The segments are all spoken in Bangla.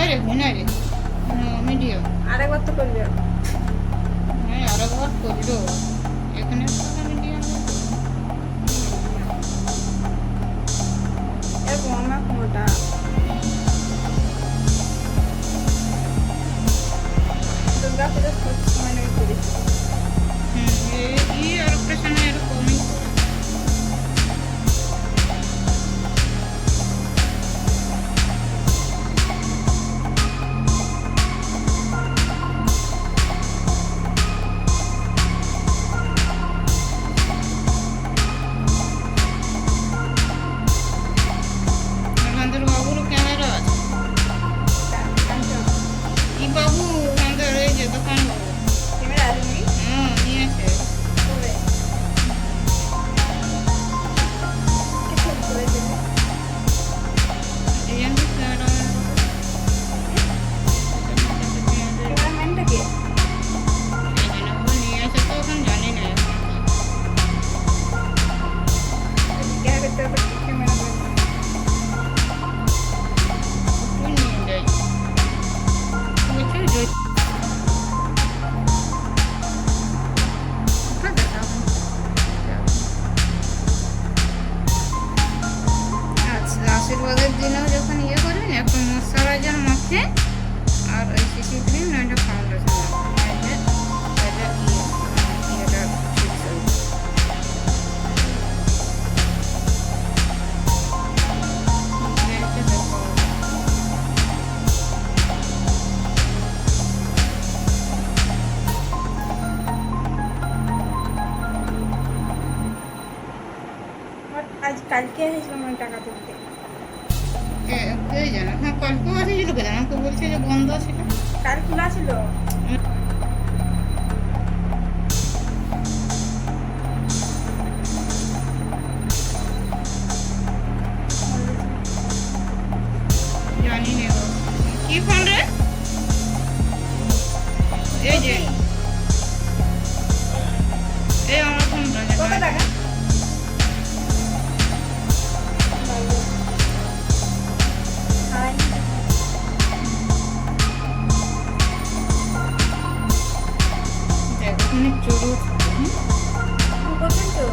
রে ভুনা রে মিডিয়াম আরেকবার তো করবে। হ্যাঁ আরেকবার করলো এখানে মিডিয়াম এরকম আমার কোনোটা দুর্গা পুজোর সময় নাকি করেছি। এই আর একটা সময় এরকমই বাবুর ক্যামেরা আছে কি বাবু আমাদের এই যে দোকান বাবু ক্যামেরা আছে নাকি? হ্যাঁ নিয়েছে কবে? কে ছবি করেছে? এই জন্য ক্যামেরা ক্যামেরাম্যানটা কে? নিয়েছে তো এখন জানি না জিজ্ঞাসা করতে হবে ক্যামেরা করে। নিয়ে যাই বুঝছো আশীর্বাদের দিনেও যখন ইয়ে করেন একটা ময়শ্চারাইজার মাখে আর ওই সিসি ক্রিম নয়টা ফাউন্ডেশন ইয়েটা ঠিক আছে আজ কালকে এসেছিলাম ওই টাকা তুলতে। কে জানে হ্যাঁ কালকেও আসেছিল কে জানে আমাকে বলছে যে বন্ধ ছিল কাল খোলা ছিল। জানি না কি ফোন রে এই যে এই আমার ফোনটা কত টাকা? এখানে চোরও করবেন তো?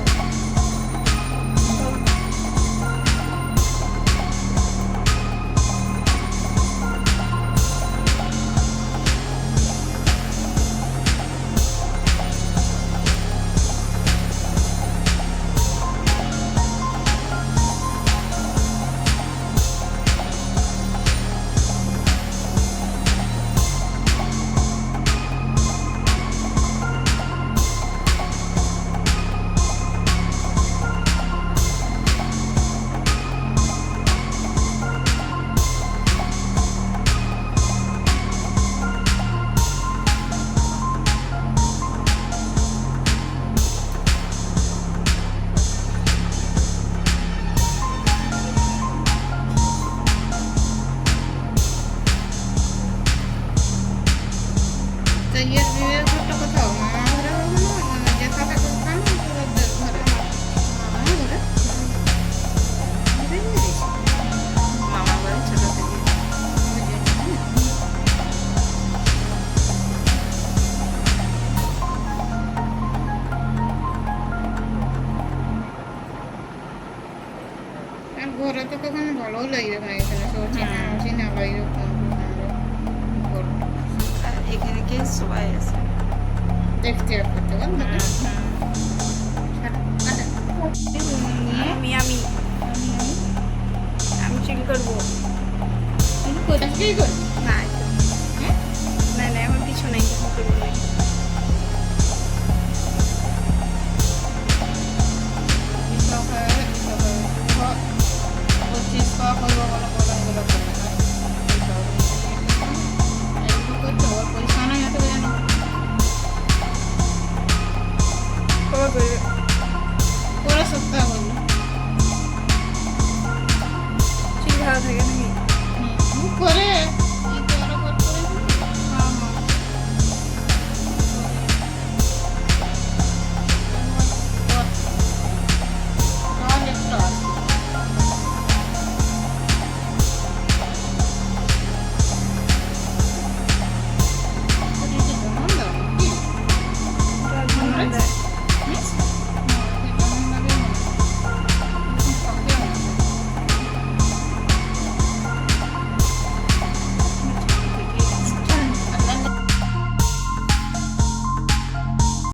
তো ইয়ের বিয়ের ঘরটা কোথাও মামা ঘরে হবে না যেটা থাকে ওখানে ঘরে মামা ঘরে মামা বাড়ি ছোট থেকে। আর ঘরে তো কখনো ভালোও লাগবে না এখানে সব চিনা লাগবে আর এখানে কে সবাই আছে? দেখতে করতে পারেন আমি আমি আমি চিল করবো। তুমি কোথায় কি করবে না একদম। হ্যাঁ না না এখন কিছু নাই, কিছু করবো না। কবে করবে? পুরো সপ্তাহ হলো ঠিক ভালো থাকে নাকি? করে